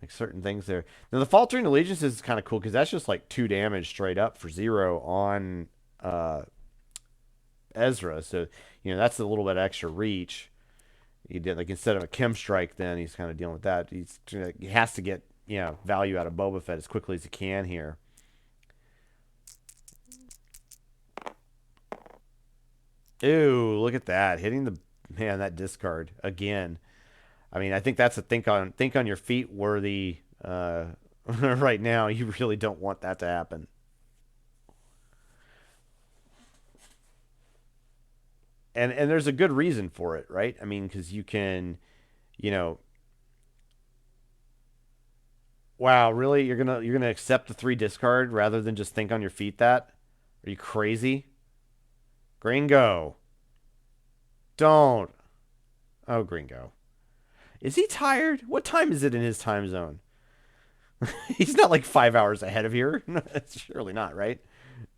Like, certain things there. Now, the Faltering Allegiance is kind of cool, because that's just, like, 2 damage straight up for 0 on Ezra. So, you know, that's a little bit extra reach. He did, like, instead of a Chem Strike, then he's kind of dealing with that. He has to get, you know, value out of Boba Fett as quickly as he can here. Ew, look at that. Hitting the, man, that discard again. I mean, I think that's a think on your feet worthy right now. You really don't want that to happen. And there's a good reason for it, right? I mean, because you can, you know, wow, really, you're gonna accept the 3 discard rather than just think on your feet that? Are you crazy? Gringo, don't. Oh, Gringo. Is he tired? What time is it in his time zone? He's not like 5 hours ahead of here. It's surely not, right?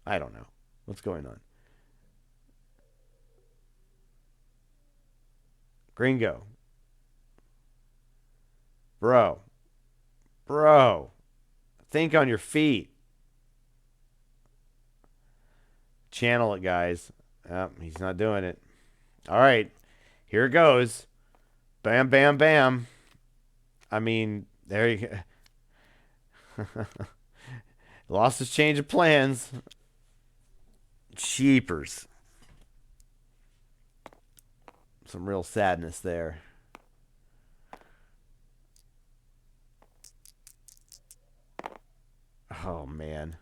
I don't know. What's going on? Gringo. Bro. Bro. Think on your feet. Channel it, guys. He's not doing it. All right. Here it goes. Bam, bam, bam. I mean, there you go. Lost his change of plans. Cheapers. Some real sadness there. Oh, man.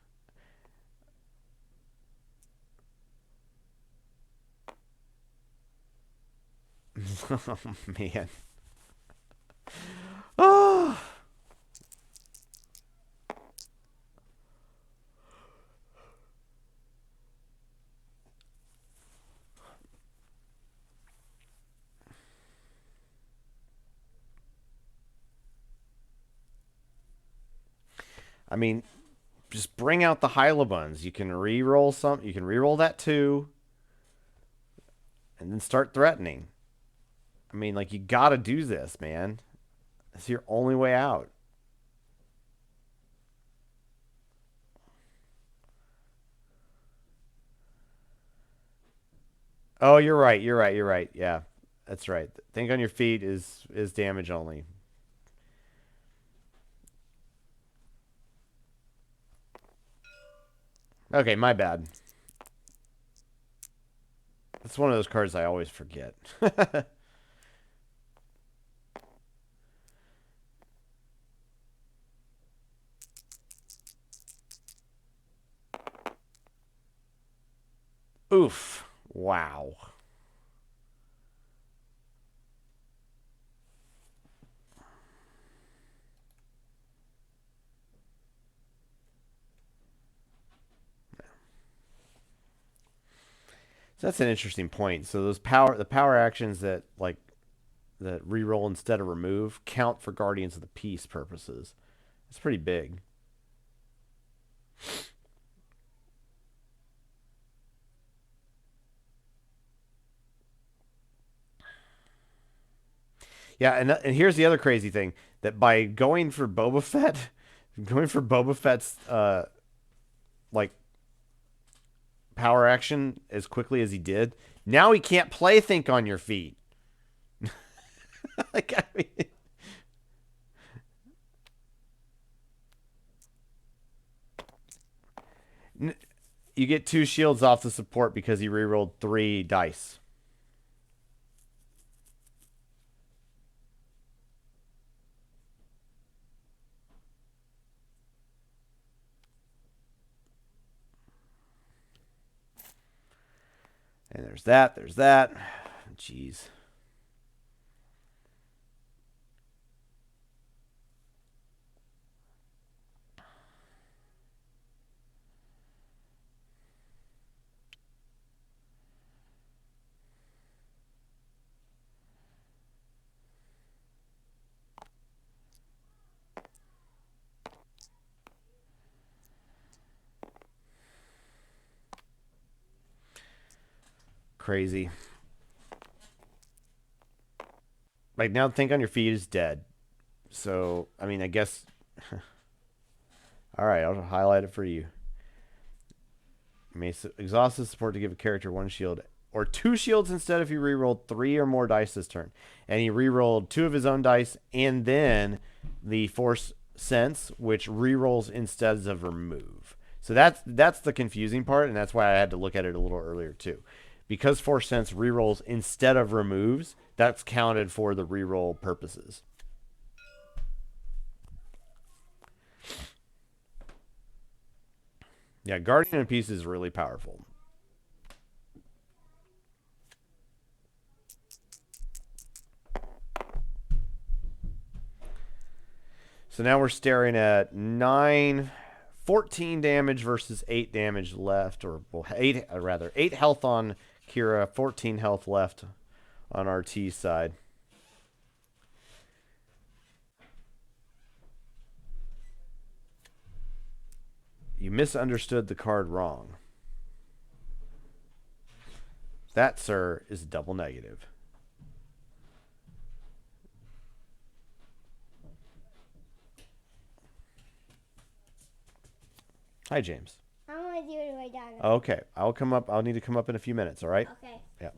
Oh, man. Oh. I mean, just bring out the Hylabuns. You can re-roll some. You can re-roll that too, and then start threatening. I mean, like, you gotta do this, man. It's your only way out. Oh, you're right. You're right. You're right. Yeah, that's right. Think on your feet is damage only. Okay, my bad. It's one of those cards I always forget. Oof. Wow. So that's an interesting point. So the power actions that reroll instead of remove count for Guardians of the Peace purposes. It's pretty big. Yeah, and here's the other crazy thing that by going for Boba Fett, going for Boba Fett's like power action as quickly as he did, now he can't play Think on Your Feet. Like, I mean, you get 2 shields off the support because he rerolled 3 dice. And there's that. There's that. Jeez. Crazy. Like, now Think on Your Feet is dead. So, I mean, I guess. All right, I'll highlight it for you. You may exhaust the support to give a character 1 shield or 2 shields instead if he rerolled 3 or more dice this turn. And he rerolled 2 of his own dice and then the Force Sense, which rerolls instead of remove. So that's the confusing part, and that's why I had to look at it a little earlier too. Because Force Sense rerolls instead of removes, that's counted for the reroll purposes. Yeah, Guardian of Peace is really powerful. So now we're staring at 14 damage versus 8 damage left, or well, 8 health on Kira, 14 health left on RT's side. You misunderstood the card wrong. That, sir, is a double negative. Hi, James. I want to do it right down. Okay, I'll come up. I'll need to come up in a few minutes. All right. Okay. Yeah.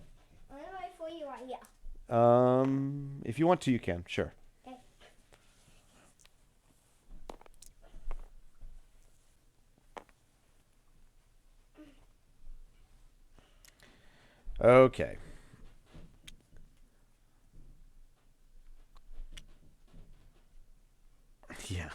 I'm gonna wait for you right here. If you want to, you can. Sure. Okay. Okay. Yeah.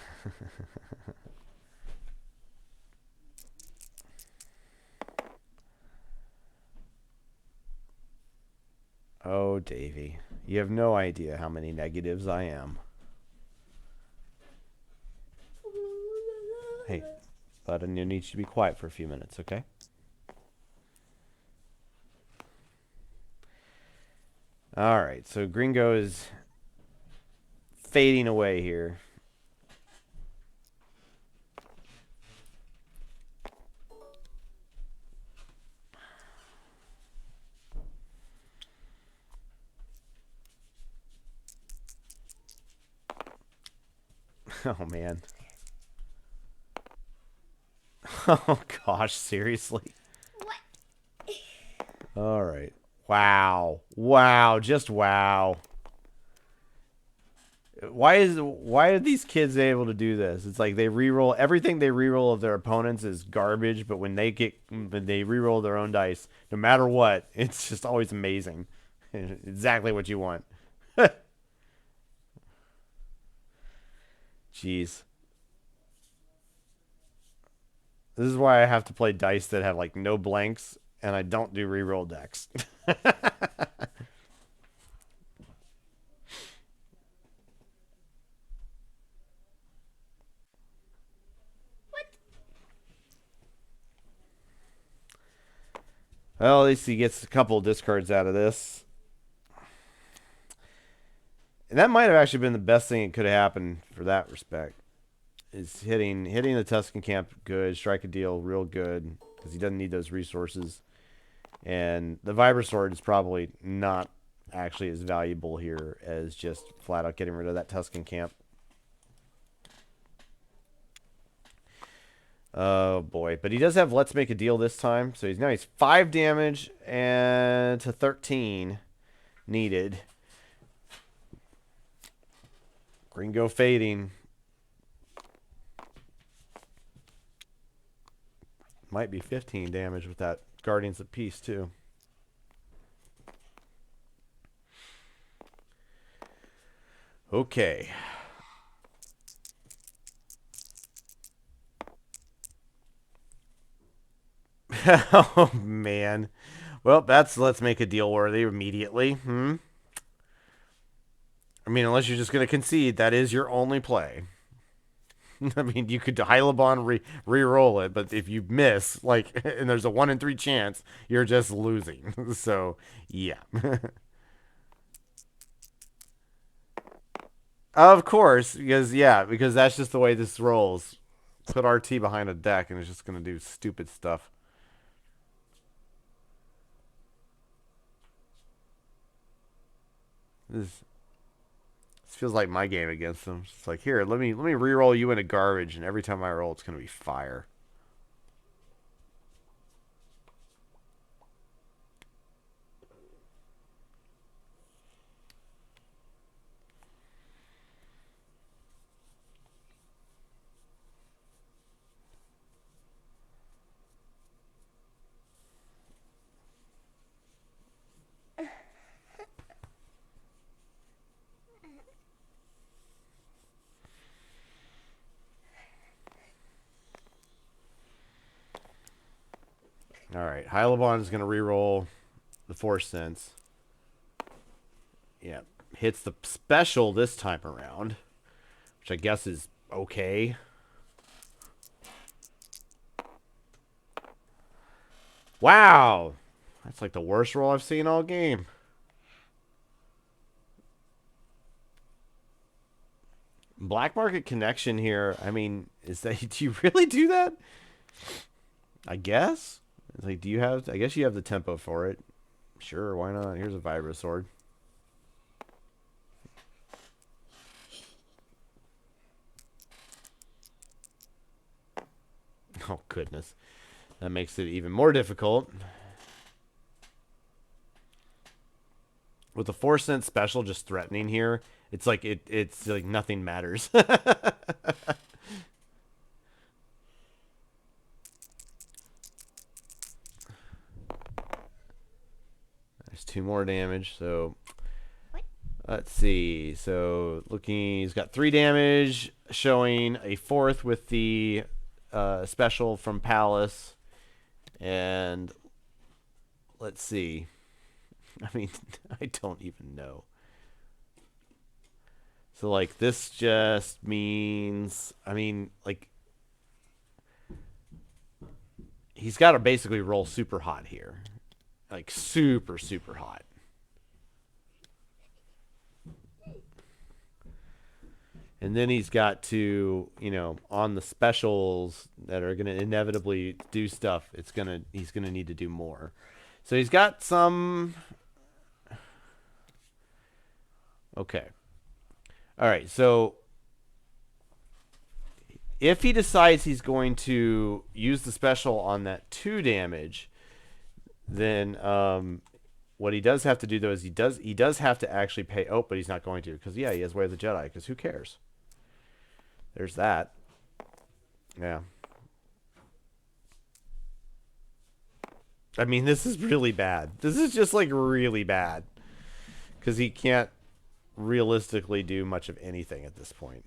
Oh, Davy. You have no idea how many negatives I am. Hey, but I need you to be quiet for a few minutes, okay? All right, so Gringo is fading away here. Oh, man. Oh, gosh, seriously? What? All right. Wow. Wow, just wow. Why are these kids able to do this? It's like they reroll everything they reroll of their opponents is garbage, but when they reroll their own dice, no matter what, it's just always amazing. Exactly what you want. Jeez. This is why I have to play dice that have like no blanks, and I don't do reroll decks. Well, at least he gets a couple discards out of this. And that might have actually been the best thing that could have happened for that respect. Is hitting the Tuscan camp good, strike a deal real good, because he doesn't need those resources. And the Vibrasword is probably not actually as valuable here as just flat out getting rid of that Tuscan camp. Oh boy, but he does have Let's Make a Deal this time, so he's 5 damage and to 13 needed. Gringo fading. Might be 15 damage with that Guardians of Peace too. Okay. Oh man. Well, that's Let's Make a Deal worthy immediately. I mean, unless you're just going to concede, that is your only play. I mean, you could Hylabon re-roll it, but if you miss, like, and there's a 1 in 3 chance, you're just losing. So, yeah. Of course, because that's just the way this rolls. Put RT behind a deck, and it's just going to do stupid stuff. This feels like my game against them. It's like, here, let me re-roll you into garbage, and every time I roll, it's going to be fire. All right, Hylabon is going to re-roll the Force Sense. Yeah, hits the special this time around, which I guess is okay. Wow, that's like the worst roll I've seen all game. Black market connection here. I mean, is that do you really do that? I guess. It's like, do you have? I guess you have the tempo for it. Sure, why not? Here's a Vibra sword. Oh goodness, that makes it even more difficult. With the 4-cent special just threatening here, it's like it's like nothing matters. There's 2 more damage, so let's see. So looking, he's got 3 damage, showing a 4th with the special from Palace, and let's see. I mean, I don't even know. So like this just means, I mean, like he's got to basically roll super hot here, like super hot. And then he's got to, you know, on the specials that are going to inevitably do stuff, he's going to need to do more. So he's got some. Okay. All right. So if he decides he's going to use the special on that 2 damage, then what he does have to do though is he does have to actually pay. Oh, but he's not going to, because yeah, he has Way of the Jedi. Because who cares? There's that. Yeah. I mean, this is really bad. This is just like really bad. Because he can't realistically do much of anything at this point.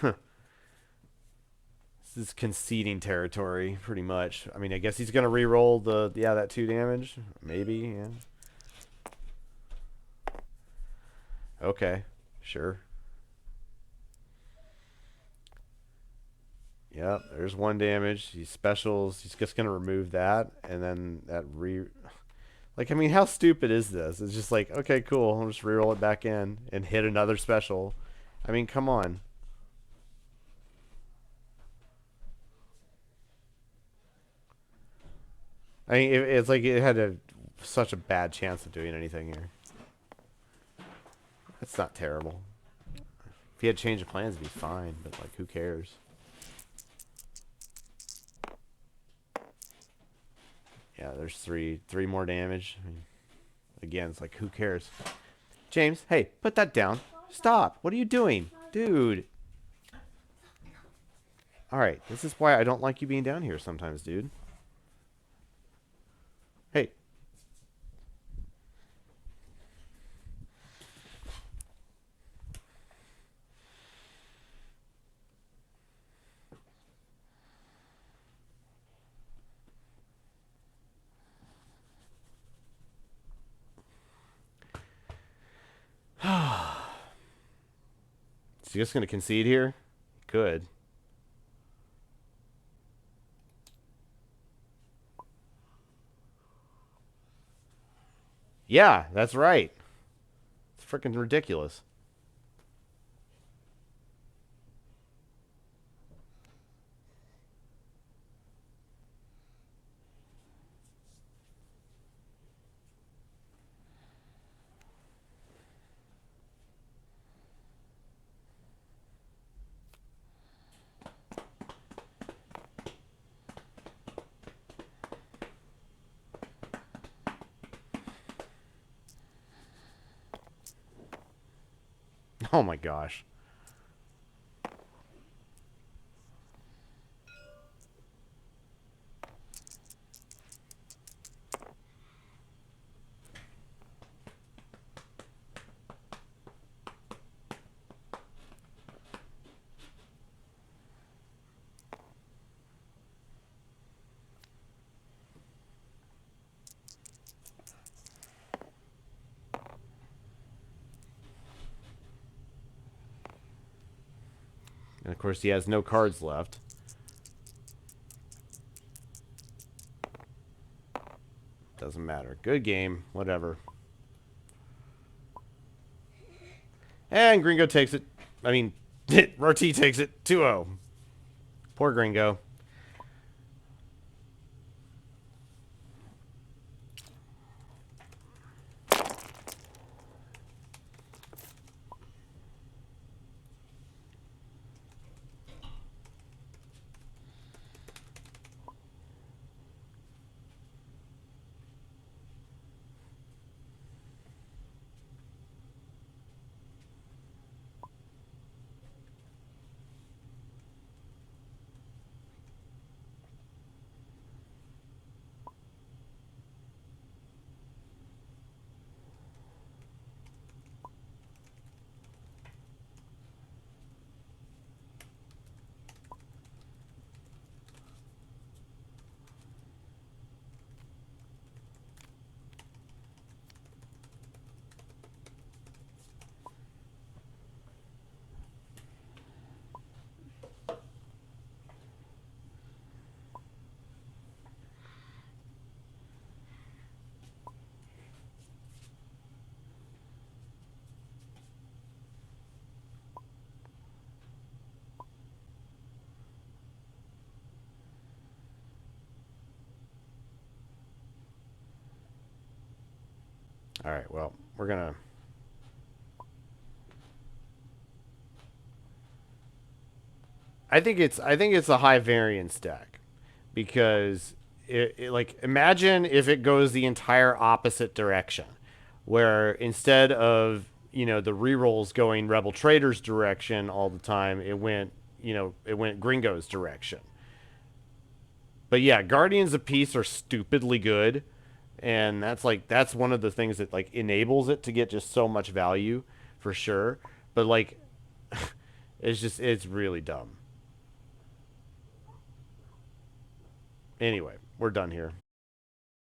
This is conceding territory, pretty much. I mean, I guess he's going to re-roll that 2 damage. Maybe, yeah. Okay, sure. Yep, there's 1 damage. He specials. He's just gonna remove that, and then that Like, I mean, how stupid is this? It's just like, okay, cool. I'll just reroll it back in and hit another special. I mean, come on. I mean, it's like it had such a bad chance of doing anything here. That's not terrible. If he had changed of plans, it'd be fine. But like, who cares? Yeah, there's three more damage. I mean, again, it's like, who cares? James, hey, put that down. Stop. What are you doing? Dude. Alright, this is why I don't like you being down here sometimes, dude. Hey. Is he just going to concede here? Good. Yeah, that's right. It's freaking ridiculous. Oh my gosh. And of course, he has no cards left. Doesn't matter. Good game. Whatever. And Gringo takes it. I mean, Roti takes it 2-0. Poor Gringo. All right, well, we're gonna. I think it's a high variance deck because like imagine if it goes the entire opposite direction, where instead of the rerolls going Rebel Trader's direction all the time, it went Gringo's direction. But yeah, Guardians of Peace are stupidly good, and that's one of the things that like enables it to get just so much value for sure. But like, it's really dumb. Anyway, we're done here.